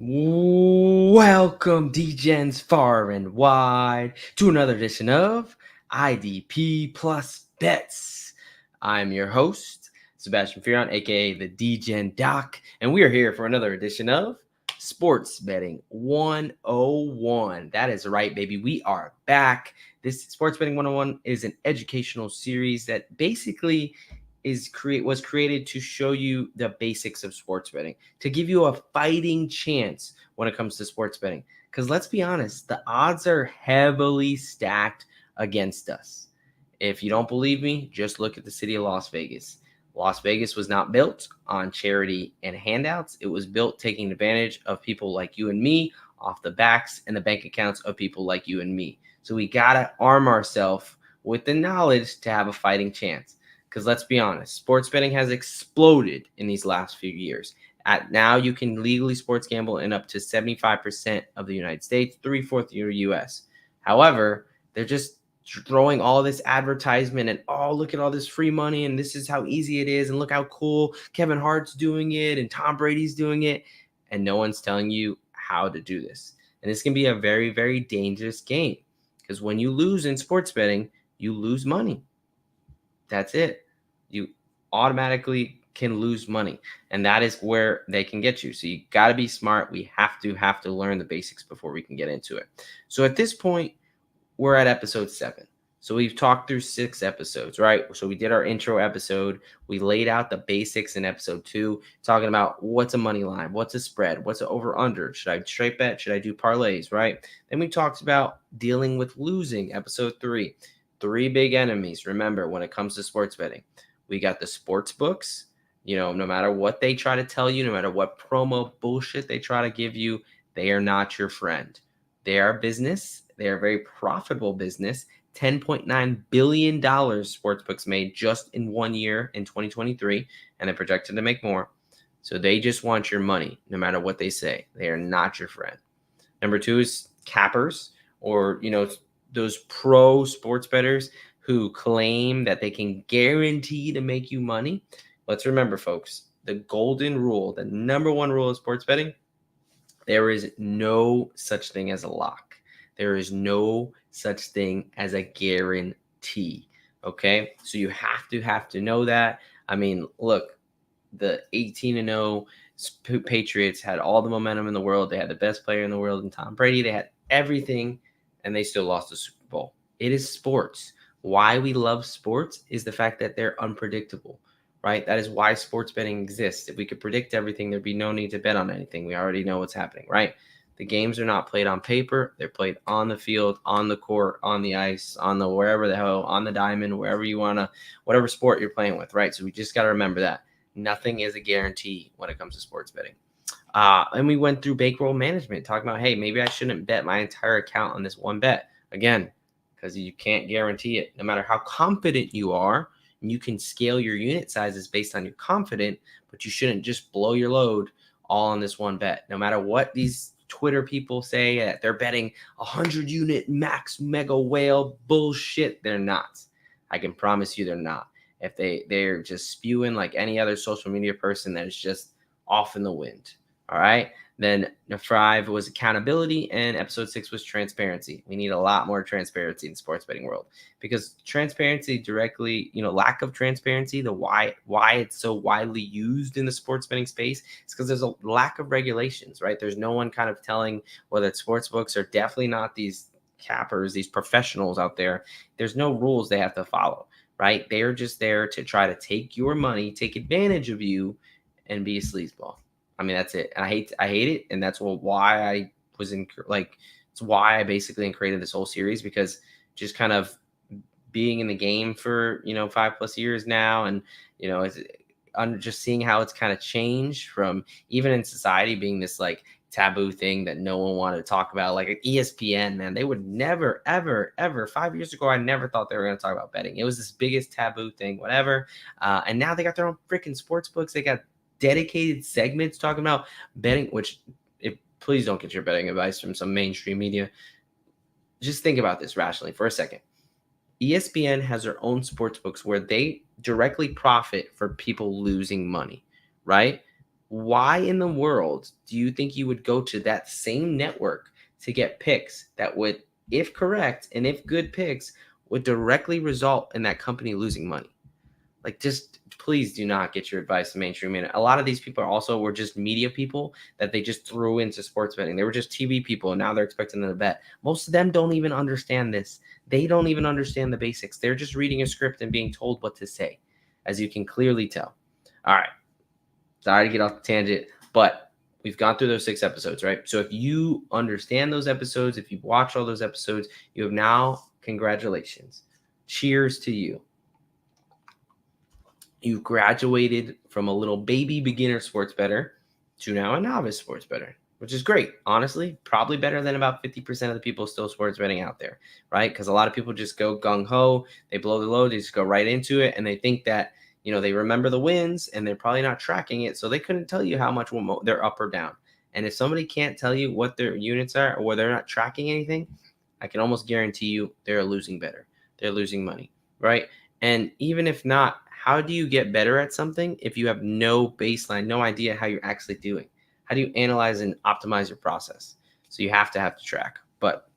Welcome, DGens far and wide, to another edition of IDP Plus Bets. I'm your host, Sebastian Firon, aka the DGen Doc, and we are here for another edition of Sports Betting 101. That is right, baby. We are back. This Sports Betting 101 is an educational series that basically was created to show you the basics of sports betting, to give you a fighting chance when it comes to sports betting. Because let's be honest, the odds are heavily stacked against us. If you don't believe me, just look at the city of Las Vegas. Las Vegas was not built on charity and handouts. It was built taking advantage of people like you and me off the backs and the bank accounts of people like you and me. So we got to arm ourselves with the knowledge to have a fighting chance. Because let's be honest, sports betting has exploded in these last few years. Now you can legally sports gamble in up to 75% of the United States, 3/4 of the US. However, they're just throwing all this advertisement and, oh, look at all this free money and this is how easy it is and look how cool Kevin Hart's doing it and Tom Brady's doing it, and no one's telling you how to do this. And this can be a very, very dangerous game, because when you lose in sports betting, you lose money. That's it. You automatically can lose money, and that is where they can get you. So you got to be smart. We have to learn the basics before we can get into it. So at this point, we're at episode 7. So we've talked through 6 episodes, right? So we did our intro episode. We laid out the basics in episode 2, talking about what's a money line, what's a spread, what's an over under, should I straight bet, should I do parlays, right? Then we talked about dealing with losing, episode 3. 3 big enemies, remember, when it comes to sports betting. We got the sports books. No matter what they try to tell you, no matter what promo bullshit they try to give you, they are not your friend. They are business. They are a very profitable business. $10.9 billion sportsbooks made just in 1 year in 2023, and they're projected to make more. So they just want your money, no matter what they say. They are not your friend. Number 2 is cappers, or, those pro sports bettors who claim that they can guarantee to make you money. Let's remember, folks, the golden rule, the number 1 rule of sports betting: there is no such thing as a lock. There is no such thing as a guarantee. Okay, so you have to know that. I mean, look, the 18-0 Patriots had all the momentum in the world. They had the best player in the world in Tom Brady. They had everything, and they still lost the Super Bowl. It is sports. Why we love sports is the fact that they're unpredictable, right? That is why sports betting exists. If we could predict everything, there'd be no need to bet on anything. We already know what's happening, right? The games are not played on paper. They're played on the field, on the court, on the ice, on the wherever the hell, on the diamond, wherever you want to, whatever sport you're playing with, right? So we just got to remember that. Nothing is a guarantee when it comes to sports betting. And we went through bankroll management, talking about, hey, maybe I shouldn't bet my entire account on this one bet. Again, because you can't guarantee it. No matter how confident you are, you can scale your unit sizes based on your confidence, but you shouldn't just blow your load all on this one bet. No matter what these Twitter people say that they're betting 100 unit max mega whale bullshit, they're not. I can promise you they're not. If they're just spewing like any other social media person that is just off in the wind. All right. Then 5 was accountability, and episode 6 was transparency. We need a lot more transparency in the sports betting world, because transparency directly, lack of transparency, the why it's so widely used in the sports betting space is because there's a lack of regulations, right? There's no one kind of telling whether it's sports books or definitely not these cappers, these professionals out there. There's no rules they have to follow, right? They're just there to try to take your money, take advantage of you, and be a sleazeball. I mean, that's it. And I hate it. And that's why I was it's why I basically created this whole series, because just kind of being in the game for, 5+ years now. And, just seeing how it's kind of changed from, even in society, being this like taboo thing that no one wanted to talk about, like ESPN, man, they would never, ever, ever. 5 years ago, I never thought they were going to talk about betting. It was this biggest taboo thing, whatever. And now they got their own freaking sports books. They got dedicated segments talking about betting, which, please don't get your betting advice from some mainstream media. Just think about this rationally for a second. ESPN has their own sports books where they directly profit for people losing money, right? why in the world do you think you would go to that same network to get picks that would, if correct and if good picks, would directly result in that company losing money? Like, just please do not get your advice from mainstream. And a lot of these people were just media people that they just threw into sports betting. They were just TV people, and now they're expecting them to bet. Most of them don't even understand this. They don't even understand the basics. They're just reading a script and being told what to say, as you can clearly tell. All right. Sorry to get off the tangent, but we've gone through those 6 episodes, right? So if you understand those episodes, if you've watched all those episodes, you have now, congratulations. Cheers to you. You graduated from a little baby beginner sports bettor to now a novice sports bettor, which is great. Honestly, probably better than about 50% of the people still sports betting out there, right? Because a lot of people just go gung-ho, they blow the load, they just go right into it, and they think that, they remember the wins, and they're probably not tracking it, so they couldn't tell you how much they're up or down. And if somebody can't tell you what their units are, or they're not tracking anything, I can almost guarantee you they're a losing bettor. They're losing money, right? And even if not, how do you get better at something if you have no baseline, no idea how you're actually doing? How do you analyze and optimize your process? So you have to track. But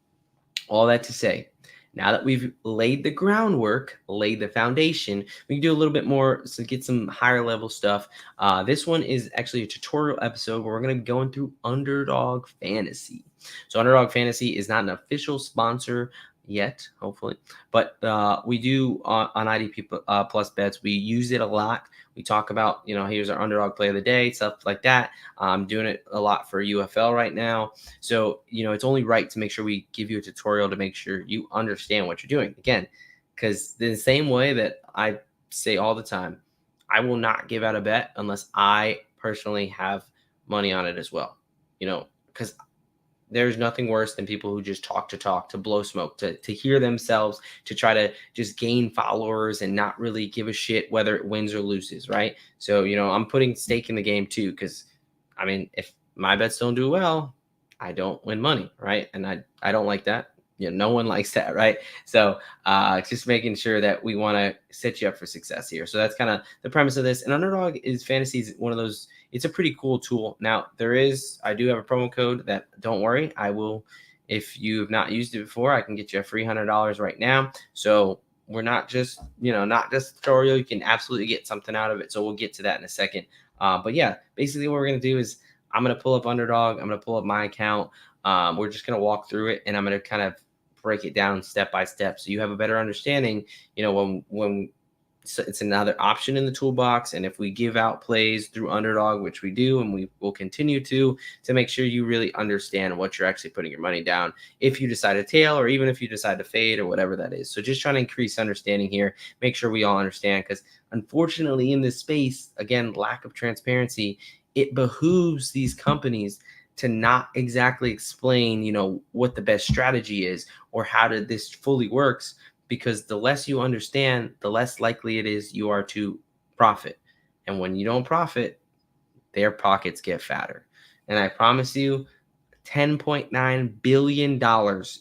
all that to say, now that we've laid the groundwork, laid the foundation, we can do a little bit more to get some higher level stuff. This one is actually a tutorial episode where we're going to be going through Underdog Fantasy. So Underdog Fantasy is not an official sponsor yet, hopefully, but we do on IDP Plus Bets. We use it a lot. We talk about, here's our underdog play of the day, stuff like that. I'm doing it a lot for UFL right now. So, it's only right to make sure we give you a tutorial to make sure you understand what you're doing. Again, because the same way that I say all the time, I will not give out a bet unless I personally have money on it as well, because there's nothing worse than people who just talk, to blow smoke, to hear themselves, to try to just gain followers and not really give a shit whether it wins or loses, right? So, I'm putting stake in the game too, because, if my bets don't do well, I don't win money, right? And I don't like that. No one likes that, right? So just making sure that we want to set you up for success here. So that's kind of the premise of this. And Underdog is Fantasy is one of those. It's a pretty cool tool. Now I do have a promo code that, don't worry, I will. If you've not used it before, I can get you a free $100 right now. So we're not just tutorial. You can absolutely get something out of it. So we'll get to that in a second. But yeah, basically what we're gonna do is I'm gonna pull up Underdog. I'm gonna pull up my account. We're just gonna walk through it, and I'm gonna kind of break it down step by step so you have a better understanding. When so it's another option in the toolbox, and if we give out plays through Underdog, which we do, and we will continue to make sure you really understand what you're actually putting your money down, if you decide to tail, or even if you decide to fade, or whatever that is. So just trying to increase understanding here, make sure we all understand, because unfortunately in this space, again, lack of transparency, it behooves these companies to not exactly explain, what the best strategy is or how this fully works, because the less you understand, the less likely it is you are to profit. And when you don't profit, their pockets get fatter. And I promise you, $10.9 billion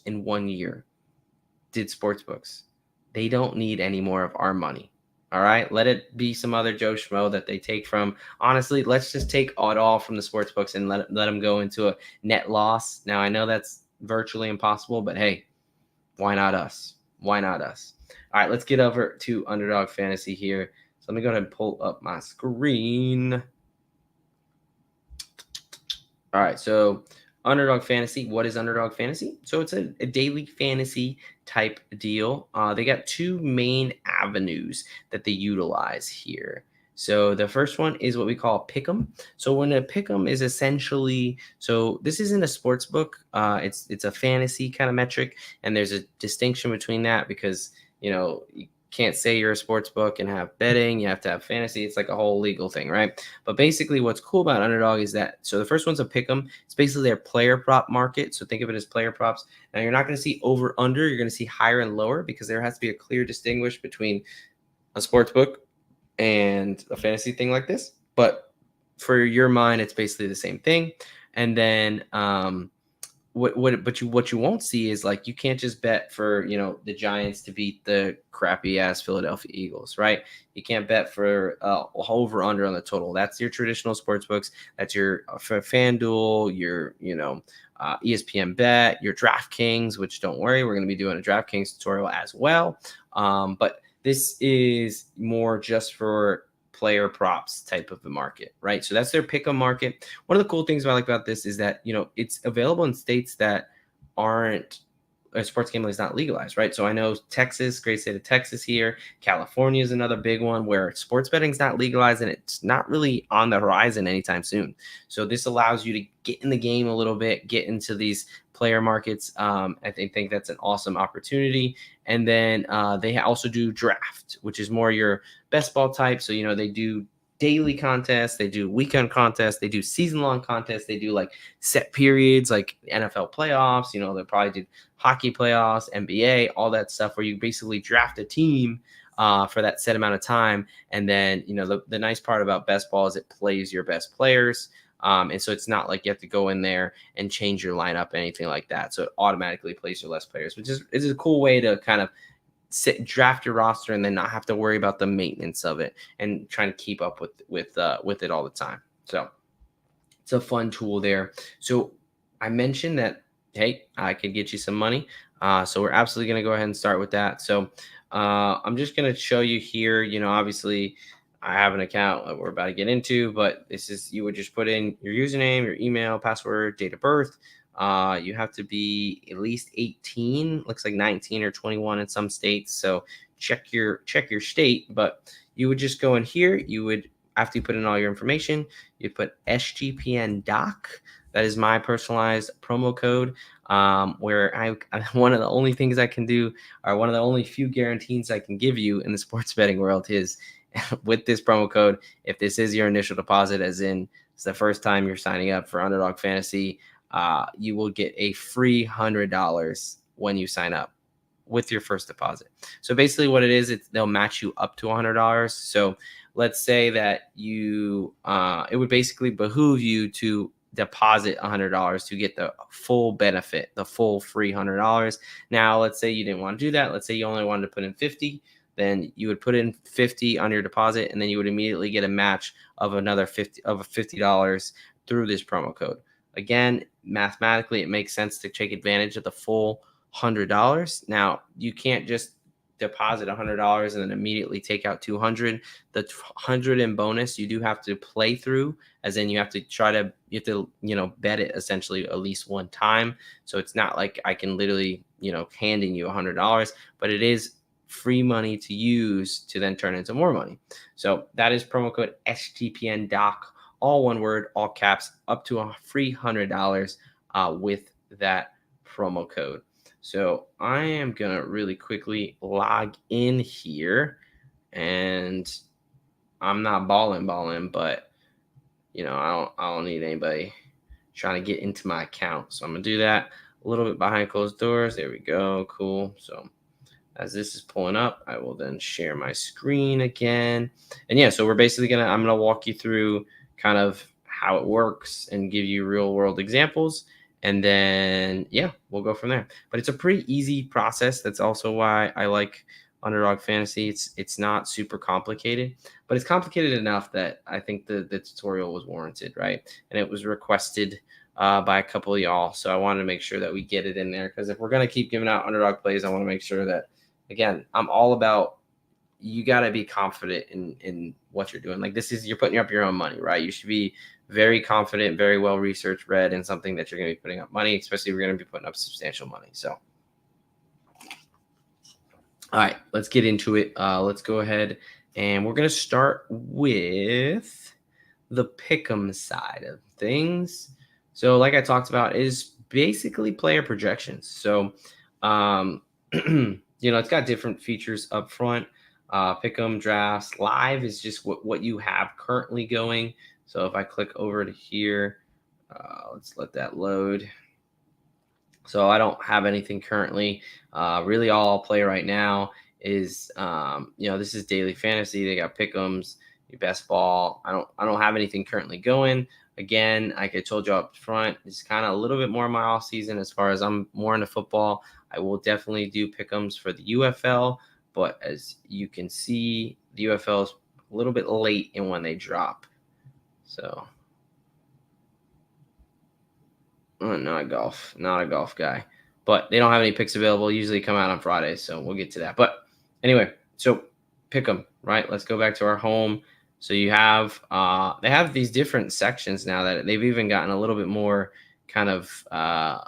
in 1 year did sportsbooks. They don't need any more of our money. All right, let it be some other Joe Schmo that they take from. Honestly, let's just take it all from the sports books and let them go into a net loss. Now, I know that's virtually impossible, but hey, why not us? Why not us? All right, let's get over to Underdog Fantasy here. So let me go ahead and pull up my screen. All right, so Underdog Fantasy. What is Underdog Fantasy? So it's a daily fantasy type deal. They got 2 main avenues that they utilize here. So the first one is what we call pick'em. So when a pick'em is essentially, so this isn't a sports book. It's a fantasy kind of metric, and there's a distinction between that because you can't say you're a sports book and have betting. You have to have fantasy. It's like a whole legal thing, right? But basically what's cool about Underdog is that, so the first one's a pick'em. It's basically their player prop market. So think of it as player props. Now you're not going to see over under. You're going to see higher and lower because there has to be a clear distinguish between a sports book and a fantasy thing like this. But for your mind, it's basically the same thing. And then what you won't see is like you can't just bet for the Giants to beat the crappy ass Philadelphia Eagles, right? You can't bet for over under on the total. That's your traditional sports books. That's your for FanDuel, your ESPN Bet, your DraftKings. Which don't worry, we're going to be doing a DraftKings tutorial as well. But this is more just for player props type of the market, right? So that's their pick 'em market. One of the cool things I like about this is that it's available in states that aren't sports gambling is not legalized, right? So I know Texas, great state of Texas here. California is another big one where sports betting is not legalized and it's not really on the horizon anytime soon. So this allows you to get in the game a little bit, get into these player markets. I think that's an awesome opportunity. And then they also do draft, which is more your best ball type. So they do daily contests, they do weekend contests, they do season-long contests, they do like set periods like NFL playoffs, they'll probably do hockey playoffs, NBA, all that stuff where you basically draft a team for that set amount of time. And then the nice part about best ball is it plays your best players. And so it's not like you have to go in there and change your lineup, anything like that. So it automatically plays your best players, which is a cool way to kind of draft your roster and then not have to worry about the maintenance of it and trying to keep up with it all the time. So it's a fun tool there. So I mentioned that, hey, I could get you some money. So we're absolutely going to go ahead and start with that. So I'm just going to show you here, obviously I have an account that we're about to get into, but you would just put in your username, your email, password, date of birth. You have to be at least 18, looks like 19 or 21 in some states. So check your state, but you would just go in here. You would, after you put in all your information, you put SGPN doc. That is my personalized promo code, where one of the only things I can do, or one of the only few guarantees I can give you in the sports betting world is with this promo code, if this is your initial deposit, as in it's the first time you're signing up for Underdog Fantasy, you will get a free $100 when you sign up with your first deposit. So basically what it is, they'll match you up to $100. So let's say that it would basically behoove you to deposit $100 to get the full benefit, the full free $100. Now, let's say you didn't want to do that. Let's say you only wanted to put in 50. Then you would put in 50 on your deposit, and then you would immediately get a match of another $50 through this promo code. Again, mathematically, it makes sense to take advantage of the full $100. Now, you can't just deposit $100 and then immediately take out $200. The $100 in bonus, you do have to play through, as in you have to bet it essentially at least one time. So it's not like I can literally, handing you $100, but it is free money to use to then turn into more money. So that is promo code SGPNDOC, all one word, all caps, up to a free $100 with that promo code. So I am going to really quickly log in here, and I'm not balling, but I don't need anybody trying to get into my account. So I'm going to do that a little bit behind closed doors. There we go. Cool. So as this is pulling up, I will then share my screen again. And yeah, so we're basically I'm going to walk you through kind of how it works and give you real world examples. And then, yeah, we'll go from there. But it's a pretty easy process. That's also why I like Underdog Fantasy. It's not super complicated, but it's complicated enough that I think the tutorial was warranted, right? And it was requested by a couple of y'all. So I wanted to make sure that we get it in there, because if we're going to keep giving out underdog plays, I want to make sure that, again, I'm all about, you got to be confident in what you're doing. Like, you're putting up your own money, right? You should be very confident, very well researched, read in something that you're going to be putting up money, especially if you're going to be putting up substantial money. So, all right, let's get into it. Let's go ahead, and we're going to start with the pick'em side of things. So like I talked about, is basically player projections. So, it's got different features up front. Pick'em, drafts, live is just what you have currently going. So if I click over to here, let's let that load. So I don't have anything currently. Really all I'll play right now is, this is daily fantasy. They got pick'ems, your best ball. I don't have anything currently going. Again, like I told you up front, it's kind of a little bit more of my off season as far as I'm more into football. I will definitely do pick'ems for the UFL, but as you can see, the UFL is a little bit late in when they drop. So, not a golf guy, but they don't have any picks available. Usually come out on Fridays, so we'll get to that. But anyway, so pick them, right? Let's go back to our home. So you have they have these different sections now that they've even gotten a little bit more kind of I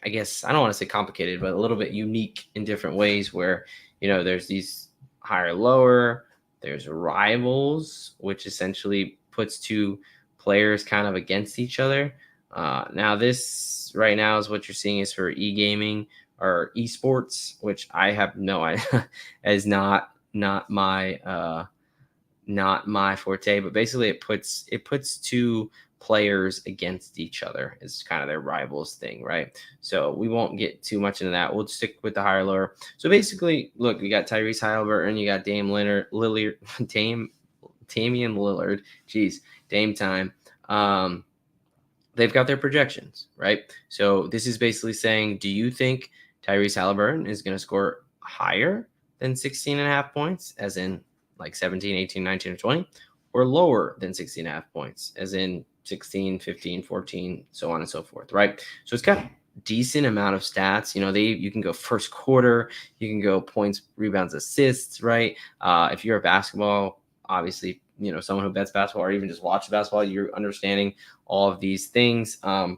guess I don't want to say complicated, but a little bit unique in different ways where, there's these higher lower, there's rivals, which essentially puts two players kind of against each other. Now this right now is what you're seeing is for e-gaming or esports, which I have no idea is not my forte, but basically it puts two players against each other is kind of their rivals thing, right? So we won't get too much into that. We'll stick with the higher lower. So basically, look, you got Tyrese Halliburton, you got Damian Lillard, Dame time. They've got their projections, right? So this is basically saying, do you think Tyrese Halliburton is going to score higher than 16 and a half points, as in like 17, 18, 19, or 20, or lower than 16 and a half points, as in 16, 15, 14, so on and so forth, right? So it's got a decent amount of stats. You can go first quarter, you can go points, rebounds, assists, right? If you're a basketball, obviously, someone who bets basketball or even just watches basketball, you're understanding all of these things. Some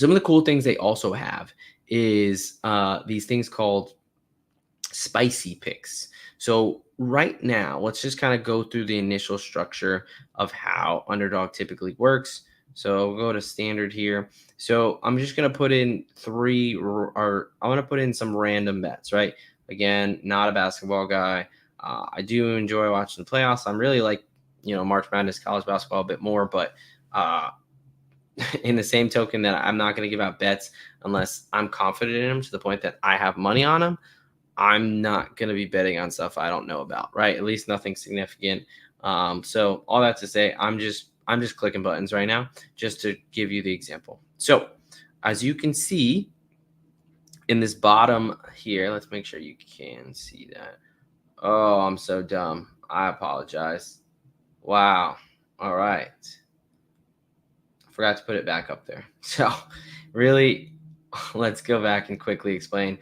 of the cool things they also have is these things called spicy picks. So right now, let's just kind of go through the initial structure of how Underdog typically works. So we'll go to standard here. So I'm just going to put in I'm going to put in some random bets, right? Again, not a basketball guy. I do enjoy watching the playoffs. I'm really like, March Madness, college basketball a bit more, but in the same token that I'm not going to give out bets unless I'm confident in them to the point that I have money on them. I'm not going to be betting on stuff I don't know about, right? At least nothing significant. So all that to say, I'm just clicking buttons right now just to give you the example. So as you can see in this bottom here, let's make sure you can see that. Oh, I'm so dumb. I apologize. Wow. All right. I forgot to put it back up there. So really, let's go back and quickly explain.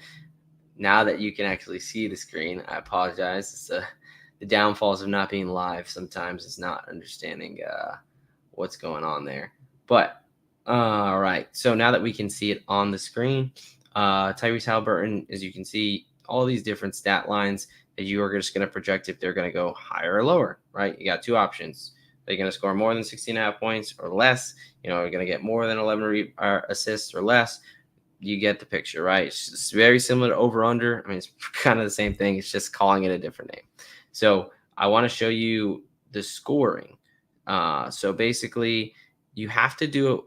Now that you can actually see the screen, I apologize. It's the downfalls of not being live sometimes is not understanding what's going on there. But all right, so now that we can see it on the screen, Tyrese Halliburton, as you can see, all these different stat lines that you are just going to project if they're going to go higher or lower, right? You got two options. They're going to score more than 16.5 points or less. They're going to get more than 11 assists or less. You get the picture, right? It's very similar to over-under. I mean, it's kind of the same thing. It's just calling it a different name. So I want to show you the scoring. So basically, you have to do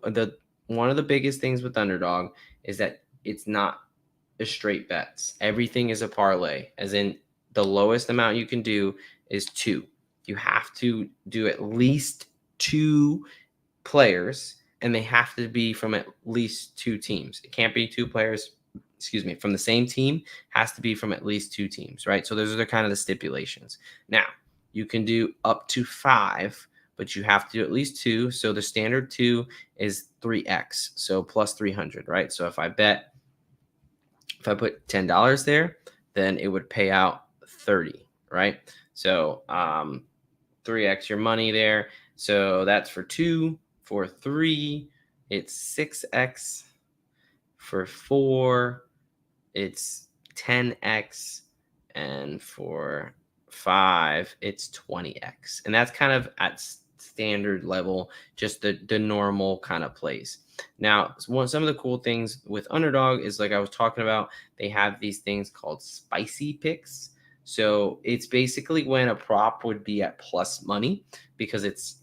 one of the biggest things with Underdog is that it's not a straight bets. Everything is a parlay, as in the lowest amount you can do is 2. You have to do at least 2 players, and they have to be from at least 2 teams. It can't be 2 players, from the same team. Has to be from at least 2 teams, right? So those are kind of the stipulations. Now, you can do up to 5, but you have to do at least 2. So the standard 2 is 3x, so plus 300, right? So if I put $10 there, then it would pay out 30, right? So 3x your money there. So that's for 2. For 3, it's 6x. For 4, it's 10x. And for 5, it's 20x. And that's kind of at standard level, just the normal kind of plays. Now, some of the cool things with Underdog is, like I was talking about, they have these things called spicy picks. So it's basically when a prop would be at plus money because it's,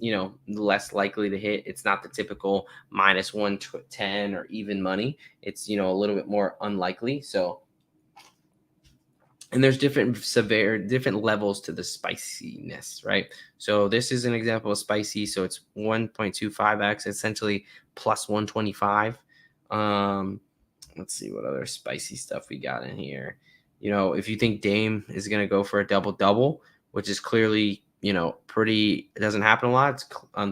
less likely to hit. It's not the typical minus 110 or even money. It's, a little bit more unlikely. So And there's different levels to the spiciness, right? So this is an example of spicy. So it's 1.25x, essentially plus 125. Um, let's see what other spicy stuff we got in here. If you think Dame is going to go for a double double, which is clearly, pretty, it doesn't happen a lot. It's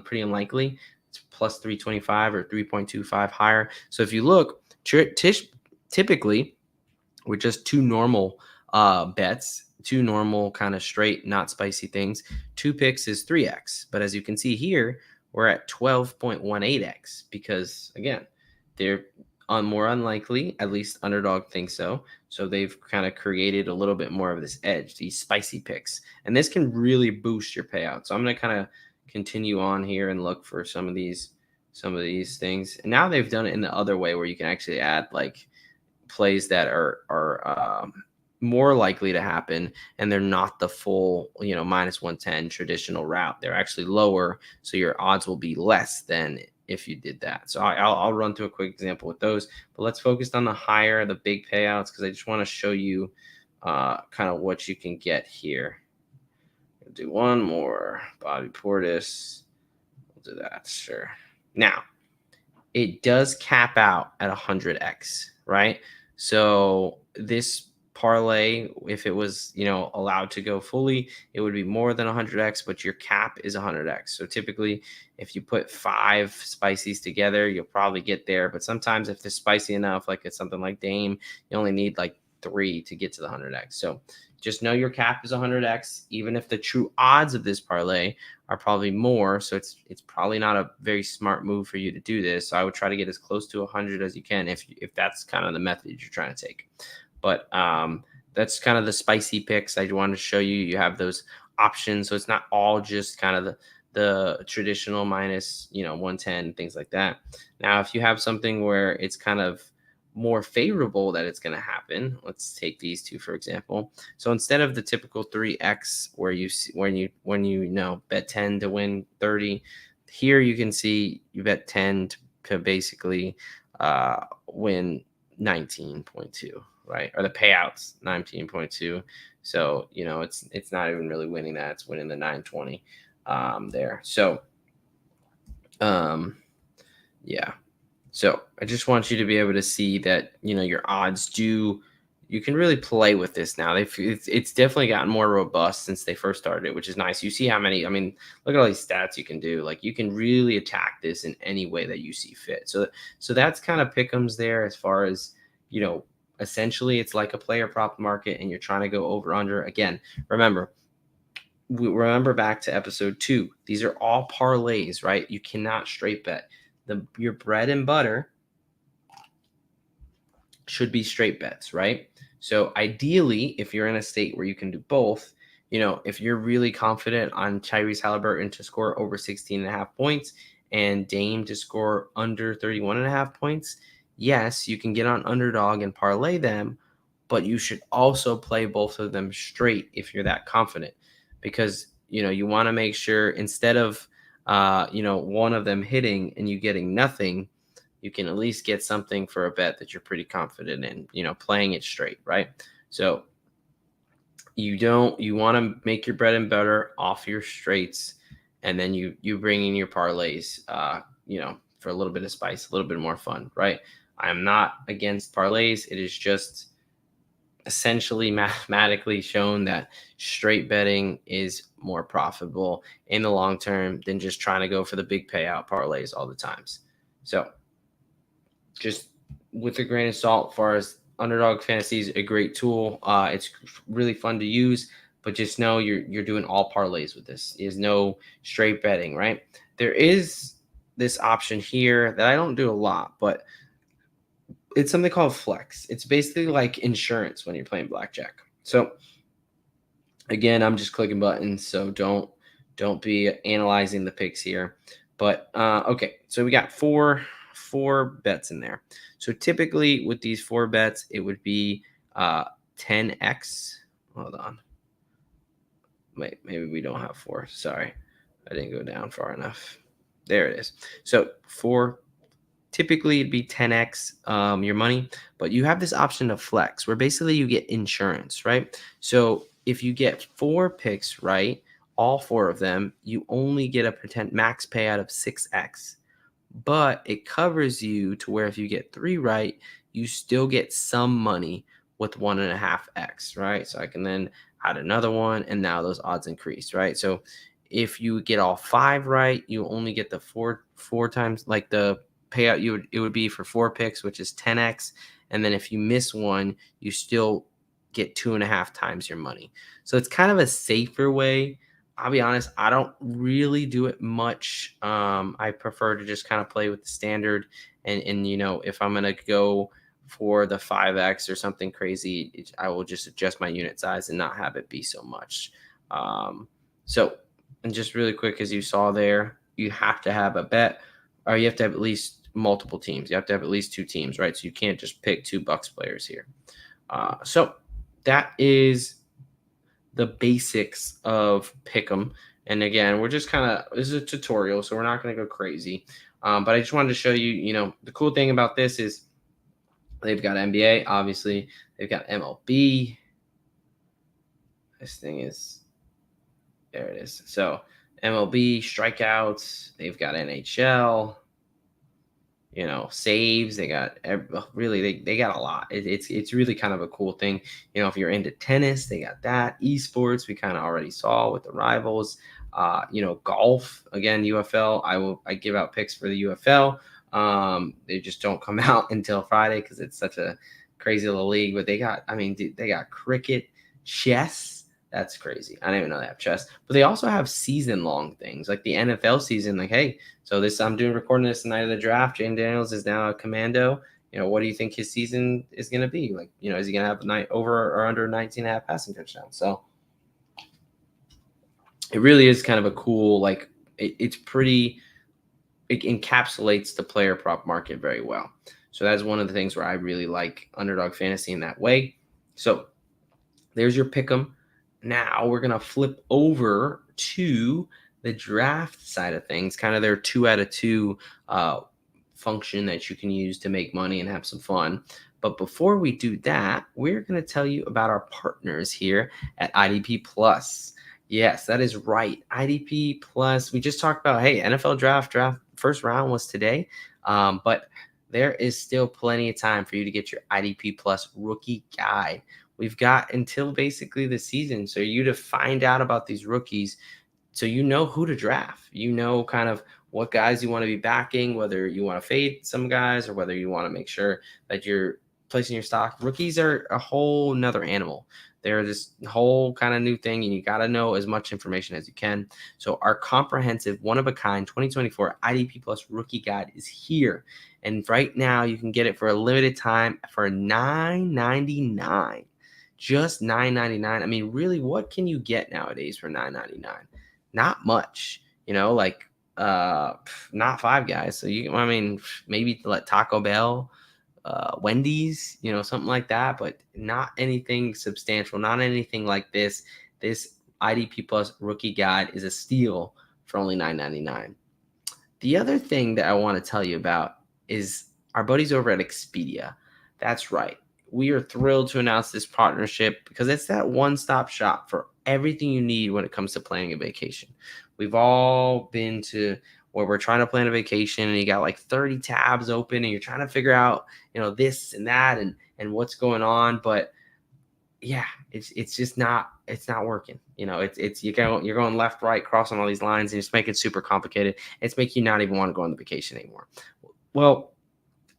pretty unlikely. It's plus 325 or 3.25 higher. So if you look, typically with just two normal bets, two normal kind of straight, not spicy things, two picks is 3x. But as you can see here, we're at 12.18x because, again, they're more unlikely, at least Underdog thinks so. So they've kind of created a little bit more of this edge, these spicy picks. And this can really boost your payout. So I'm going to kind of continue on here and look for some of these things. And now they've done it in the other way where you can actually add like plays that are more likely to happen, and they're not the full minus 110 traditional route. They're actually lower, so your odds will be less than if you did that. So I'll run through a quick example with those, but let's focus on the higher, the big payouts, because I just want to show you kind of what you can get here. We'll do one more Bobby Portis. We'll do that, sure. Now it does cap out at 100x, right? So this parlay, if it was, allowed to go fully, it would be more than 100x, but your cap is 100x. So typically, if you put 5 spicies together, you'll probably get there. But sometimes if they're spicy enough, like it's something like Dame, you only need like 3 to get to the 100x. So just know your cap is 100x, even if the true odds of this parlay are probably more. So it's probably not a very smart move for you to do this. So I would try to get as close to 100 as you can if that's kind of the method you're trying to take. But that's kind of the spicy picks I wanted to show you. You have those options, so it's not all just kind of the traditional minus 110, things like that. Now, if you have something where it's kind of more favorable that it's going to happen, let's take these two for example. So instead of the typical 3x where you see when you bet 10 to win 30, here you can see you bet 10 to basically win 19.2, right? Or the payouts 19.2. So it's not even really winning that, it's winning the 920 there. So yeah. So I just want you to be able to see that, your odds you can really play with this now. It's definitely gotten more robust since they first started, which is nice. You see how many, look at all these stats you can do. Like you can really attack this in any way that you see fit. So that's kind of pick'ems there as far as, essentially it's like a player prop market and you're trying to go over under. Again, remember back to episode 2. These are all parlays, right? You cannot straight bet. Your bread and butter should be straight bets, right? So ideally, if you're in a state where you can do both, if you're really confident on Tyrese Halliburton to score over 16.5 points and Dame to score under 31.5 points, yes, you can get on Underdog and parlay them, but you should also play both of them straight if you're that confident, because you want to make sure instead of one of them hitting and you getting nothing, you can at least get something for a bet that you're pretty confident in, playing it straight, right? So you want to make your bread and butter off your straights, and then you bring in your parlays, for a little bit of spice, a little bit more fun, right? I am not against parlays. It is just essentially mathematically shown that straight betting is more profitable in the long term than just trying to go for the big payout parlays all the times. So just with a grain of salt, as far as Underdog Fantasy is a great tool. It's really fun to use, but just know you're doing all parlays with this. There's no straight betting, right? There is this option here that I don't do a lot, but it's something called flex. It's basically like insurance when you're playing blackjack. So again, I'm just clicking buttons, so don't be analyzing the picks here. But okay, so we got four bets in there. So typically with these 4 bets, it would be 10x. Hold on. Wait, maybe we don't have 4. Sorry, I didn't go down far enough. There it is. So 4 typically it'd be 10x your money, but you have this option of flex where basically you get insurance, right? So if you get 4 picks right, all 4 of them, you only get a max payout of 6x, but it covers you to where if you get 3 right, you still get some money with 1.5x, right? So I can then add another one, and now those odds increase, right? So if you get all 5 right, you only get the four times, like the payout it would be for 4 picks, which is 10x. And then if you miss one, you still get 2.5 times your money. So it's kind of a safer way. I'll be honest, I don't really do it much. I prefer to just kind of play with the standard, and if I'm gonna go for the 5x or something crazy, I will just adjust my unit size and not have it be so much. So, and just really quick, as you saw there, you have to have a bet, or you have to have at least multiple teams. You have to have at least 2 teams, right? So you can't just pick 2 Bucks players here. So that is the basics of Pick'em. And again, we're just this is a tutorial, so we're not going to go crazy. But I just wanted to show you, the cool thing about this is they've got NBA, obviously. They've got MLB. This thing is, there it is. So MLB, strikeouts. They've got NHL. Saves. They got really they got a lot. It's really kind of a cool thing. If you're into tennis, they got that. Esports, we kind of already saw with the rivals. Golf, again, UFL. I give out picks for the UFL. They just don't come out until Friday because it's such a crazy little league. But they got cricket, chess. That's crazy. I didn't even know they have chess. But they also have season-long things, like the NFL season. Like, hey, so I'm recording this the night of the draft. Jane Daniels is now a commando. What do you think his season is going to be? Like, is he going to have the night over or under 19.5 passing touchdowns? So it really is kind of a cool, like, it encapsulates the player prop market very well. So that's one of the things where I really like Underdog Fantasy in that way. So there's your pick'em. Now we're going to flip over to the draft side of things, kind of their 2 out of 2 function that you can use to make money and have some fun. But before we do that, we're going to tell you about our partners here at IDP Plus. Yes, that is right. IDP Plus. We just talked about, hey, NFL draft first round was today, but there is still plenty of time for you to get your IDP Plus rookie guide. We've got until basically the season, so you to find out about these rookies, so you know who to draft. Kind of what guys you want to be backing, whether you want to fade some guys or whether you want to make sure that you're placing your stock. Rookies are a whole nother animal. They're this whole kind of new thing, and you got to know as much information as you can. So our comprehensive, one-of-a-kind 2024 IDP Plus Rookie Guide is here. And right now, you can get it for a limited time for $9.99. Just $9.99. I mean, really, what can you get nowadays for $9.99? Not much, not Five Guys. So maybe let Taco Bell, Wendy's, something like that, but not anything substantial, not anything like this. This IDP Plus Rookie Guide is a steal for only $9.99. The other thing that I want to tell you about is our buddies over at Expedia. That's right. We are thrilled to announce this partnership because it's that one-stop shop for everything you need when it comes to planning a vacation. We've all been to where we're trying to plan a vacation and you got like 30 tabs open and you're trying to figure out, this and that and what's going on. But yeah, it's not working. You're going left, right, crossing all these lines, and it's making it super complicated. It's making you not even want to go on the vacation anymore. Well,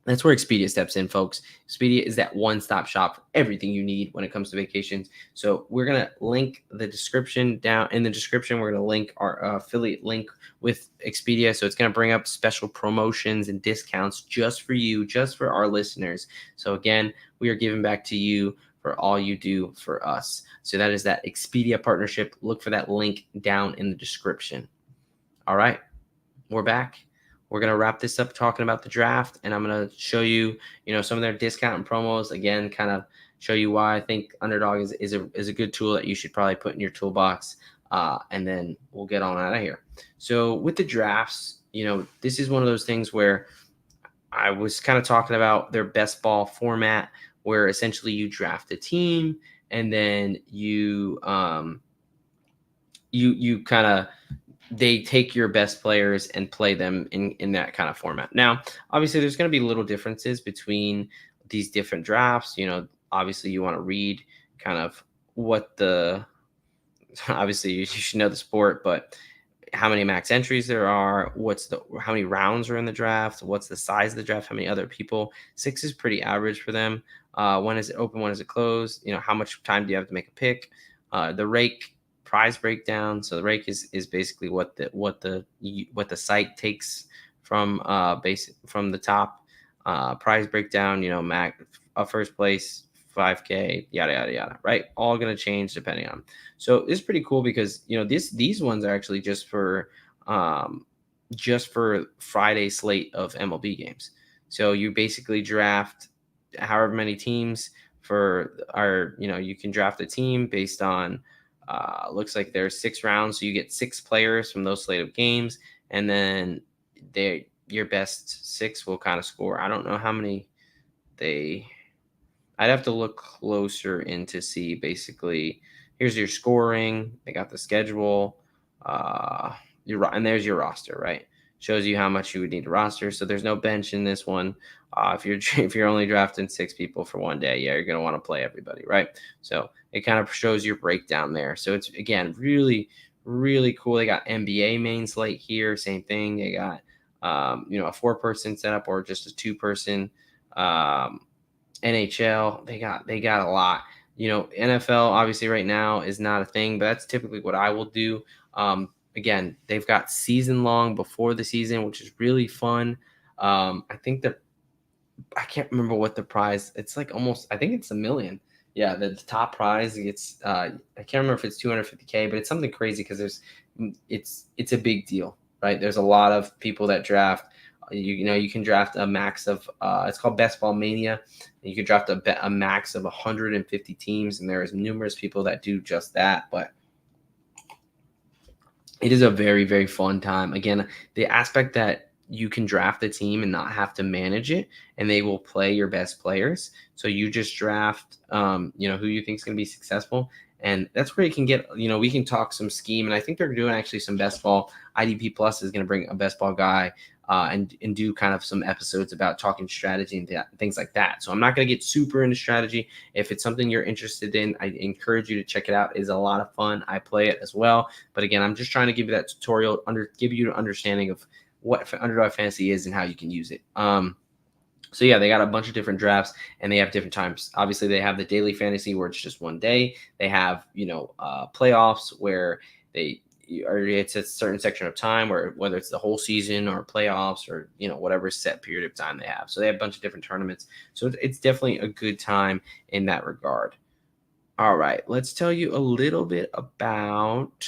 that's where Expedia steps in, folks. Expedia is that one-stop shop for everything you need when it comes to vacations. So we're going to link the description down in the description. We're going to link our affiliate link with Expedia. So it's going to bring up special promotions and discounts just for you, just for our listeners. So again, we are giving back to you for all you do for us. So that is that Expedia partnership. Look for that link down in the description. All right, we're back. We're going to wrap this up talking about the draft, and I'm going to show you, some of their discount and promos. Again, kind of show you why I think Underdog is a good tool that you should probably put in your toolbox, and then we'll get on out of here. So with the drafts, this is one of those things where I was kind of talking about their best ball format, where essentially you draft a team and then you kind of they take your best players and play them in that kind of format. Now, obviously, there's going to be little differences between these different drafts. Obviously, you want to read kind of what the obviously you should know the sport, but how many max entries there are, how many rounds are in the draft, what's the size of the draft, how many other people. 6 is pretty average for them. When is it open, when is it closed? How much time do you have to make a pick? The rake prize breakdown. So the rake is basically what the site takes from from the top. Prize breakdown, first place 5K, yada yada yada, right? All going to change depending on. So it's pretty cool because these ones are actually just for Friday slate of MLB games. So you basically draft however many teams you can draft a team based on looks like there's 6 rounds, so you get 6 players from those slate of games, and then your best 6 will kind of score. I don't know how many I'd have to look closer in to see. Basically, here's your scoring. They got the schedule. And there's your roster, right? Shows you how much you would need to roster. So there's no bench in this one. If you're only drafting 6 people for one day, you're gonna want to play everybody, right? So it kind of shows your breakdown there. So it's again really, really cool. They got NBA main slate here. Same thing. They got a 4-person setup or just a 2-person. NHL, they got a lot. NFL obviously right now is not a thing, but that's typically what I will do. Again, they've got season long before the season, which is really fun. I think I can't remember what the prize. It's like I think it's $1 million. Yeah, the top prize gets. I can't remember if it's 250K, but it's something crazy because it's a big deal, right? There's a lot of people that draft. You can draft a max of it's called Best Ball Mania. You can draft a max of 150 teams, and there's numerous people that do just that. But it is a very, very fun time. Again, the aspect that you can draft a team and not have to manage it, and they will play your best players. So you just draft, who you think is going to be successful. And that's where you can get, we can talk some scheme. And I think they're doing actually some best ball. IDP Plus is going to bring a best ball guy and do kind of some episodes about talking strategy and things like that. So I'm not going to get super into strategy. If it's something you're interested in, I encourage you to check it out. It's a lot of fun. I play it as well. But again, I'm just trying to give you that tutorial, give you an understanding of what Underdog Fantasy is and how you can use it. So yeah, they got a bunch of different drafts and they have different times. Obviously, they have the daily fantasy where it's just one day. They have playoffs where it's a certain section of time, where whether it's the whole season or playoffs or whatever set period of time they have. So they have a bunch of different tournaments. So it's definitely a good time in that regard. All right, let's tell you a little bit about.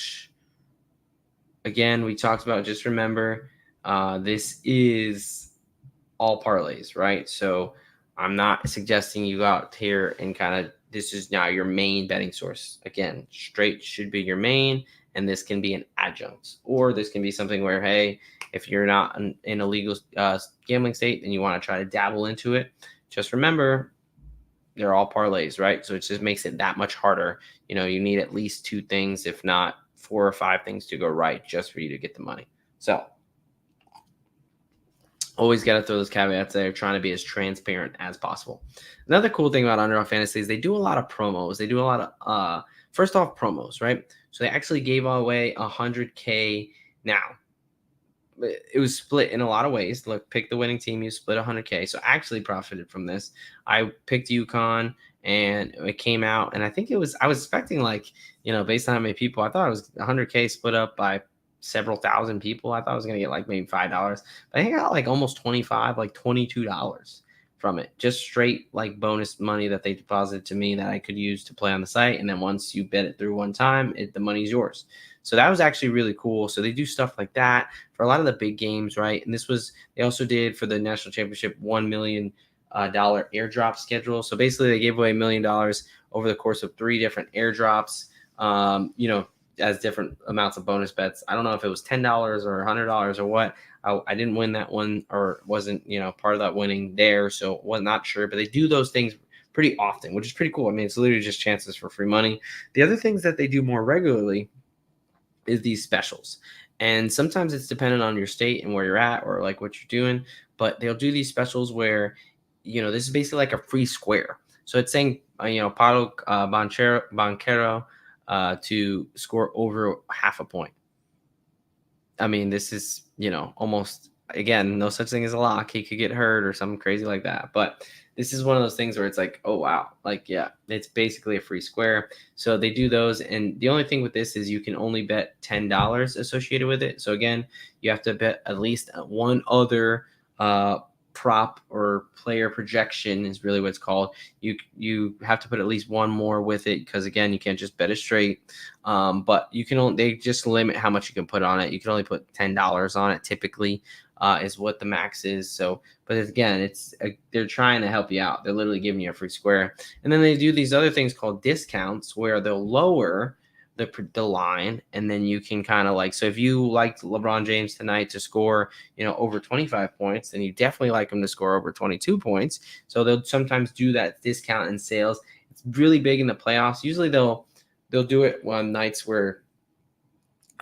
Again, we talked about. Just remember, this is all parlays, right? So I'm not suggesting you go out here and this is now your main betting source. Again, straight should be your main, and this can be an adjunct, or this can be something where, hey, if you're not in a legal gambling state and you want to try to dabble into it, just remember they're all parlays, right? So it just makes it that much harder. You need at least 2 things, if not 4 or 5 things to go right just for you to get the money. So always got to throw those caveats there, trying to be as transparent as possible. Another cool thing about Underdog Fantasy is they do a lot of promos. They do a lot of, first off, promos, right? So they actually gave away 100K. Now, it was split in a lot of ways. Look, pick the winning team, you split 100K. So I actually profited from this. I picked UConn, and it came out, and I was expecting based on how many people, I thought it was 100K split up by several thousand people. I thought I was going to get maybe $5, but I got almost 25, $22 from it. Just straight bonus money that they deposited to me that I could use to play on the site. And then once you bet it through one time, the money's yours. So that was actually really cool. So they do stuff like that for a lot of the big games, right? And they also did for the national championship, $1 million airdrop schedule. So basically they gave away $1 million over the course of 3 different airdrops. as different amounts of bonus bets. I don't know if it was $10 or $100 or what. I didn't win that one, or wasn't, part of that winning there, so was not sure. But they do those things pretty often, which is pretty cool. I mean, it's literally just chances for free money. The other things that they do more regularly is these specials. And sometimes it's dependent on your state and where you're at, or like what you're doing, but they'll do these specials where, this is basically like a free square. So it's saying, Pato Banquero to score over half a point. I mean, this is, almost, again, no such thing as a lock. He could get hurt or something crazy like that. But this is one of those things where it's like, oh, wow. Like, yeah, it's basically a free square. So they do those. And the only thing with this is you can only bet $10 associated with it. So again, you have to bet at least one other prop or player projection is really what it's called. You have to put at least one more with it, because again, you can't just bet it straight. But you can only, they just limit how much you can put on it. You can only put $10 on it typically, is what the max is. So, but again, they're trying to help you out. They're literally giving you a free square. And then they do these other things called discounts, where they'll lower the line, and then you can kind of like, so if you liked LeBron James tonight to score, over 25 points, then you definitely like him to score over 22 points. So they'll sometimes do that discount in sales. It's really big in the playoffs. Usually they'll do it on nights where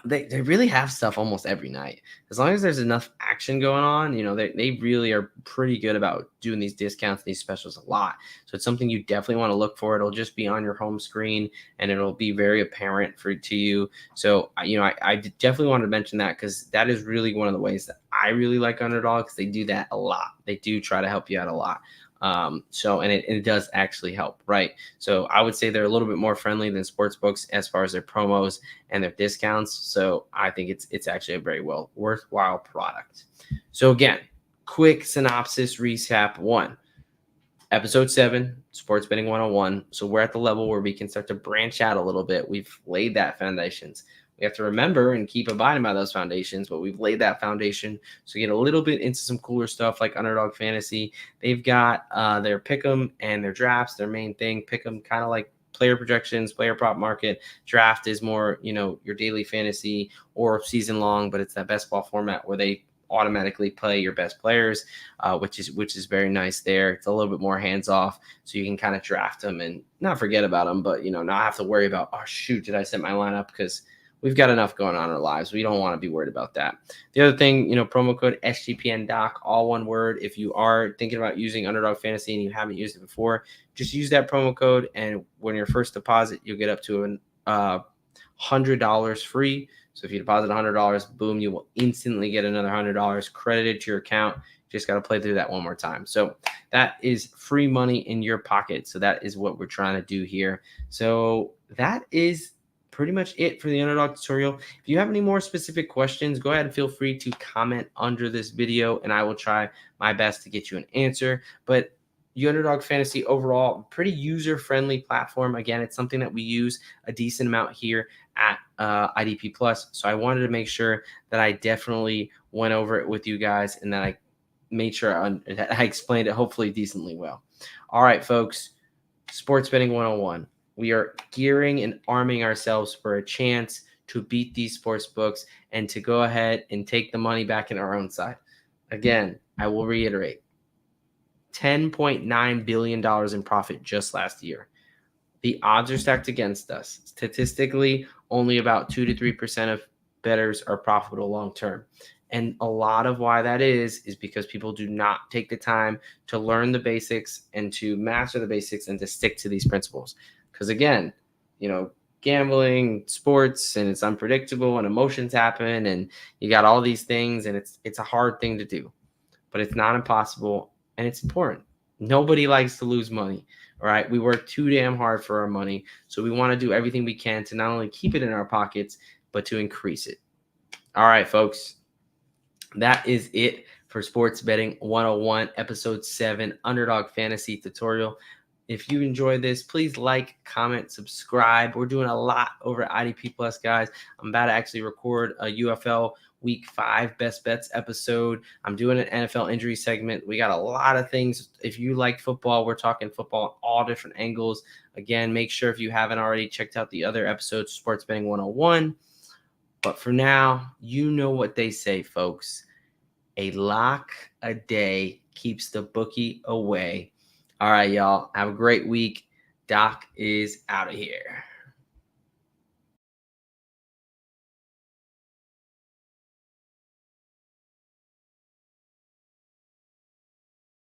they really have stuff almost every night. As long as there's enough action going on, they really are pretty good about doing these discounts, these specials a lot. So it's something you definitely want to look for. It'll just be on your home screen, and it'll be very apparent to you. So, I definitely wanted to mention that, because that is really one of the ways that I really like Underdog, because they do that a lot. They do try to help you out a lot. And it does actually help, right? So I would say they're a little bit more friendly than sportsbooks as far as their promos and their discounts. So I think it's actually a very worthwhile product. So again, quick synopsis recap. 1, episode 7, sports betting 101. So we're at the level where we can start to branch out a little bit. We've laid that foundations. We have to remember and keep abiding by those foundations, but we've laid that foundation. So get a little bit into some cooler stuff like Underdog Fantasy. They've got their pick'em and their drafts, their main thing. Pick'em kind of like player projections, player prop market. Draft is more, your daily fantasy or season long, but it's that best ball format where they automatically play your best players, which is very nice there. It's a little bit more hands off, so you can kind of draft them and not forget about them, but not have to worry about, oh shoot, did I set my lineup? Because we've got enough going on in our lives. We don't want to be worried about that. The other thing, promo code SGPNDoc, all one word. If you are thinking about using Underdog Fantasy and you haven't used it before, just use that promo code, and when your first deposit, you'll get up to $100 free. So if you deposit $100, boom, you will instantly get another $100 credited to your account. Just got to play through that one more time. So that is free money in your pocket. So that is what we're trying to do here. So that is pretty much it for the Underdog tutorial. If you have any more specific questions, go ahead and feel free to comment under this video, and I will try my best to get you an answer. But Underdog Fantasy overall, pretty user-friendly platform. Again, it's something that we use a decent amount here at IDP Plus. So I wanted to make sure that I definitely went over it with you guys, and that I made sure that I explained it hopefully decently well. All right, folks, Sports Betting 101. We are gearing and arming ourselves for a chance to beat these sports books and to go ahead and take the money back in our own side. Again, I will reiterate, $10.9 billion in profit just last year. The odds are stacked against us. Statistically, only about 2 to 3% of bettors are profitable long term. And a lot of why that is because people do not take the time to learn the basics and to master the basics and to stick to these principles. Because again, gambling, sports, and it's unpredictable, and emotions happen, and you got all these things, and it's a hard thing to do, but it's not impossible, and it's important. Nobody likes to lose money, all right? We work too damn hard for our money, so we want to do everything we can to not only keep it in our pockets, but to increase it. All right, folks, that is it for Sports Betting 101, Episode 7, Underdog Fantasy Tutorial. If you enjoyed this, please like, comment, subscribe. We're doing a lot over at IDP Plus, guys. I'm about to actually record a UFL week 5 best bets episode. I'm doing an NFL injury segment. We got a lot of things. If you like football, we're talking football on all different angles. Again, make sure if you haven't already checked out the other episodes, Sports Betting 101. But for now, you know what they say, folks. A lock a day keeps the bookie away. All right, y'all. Have a great week. Doc is out of here.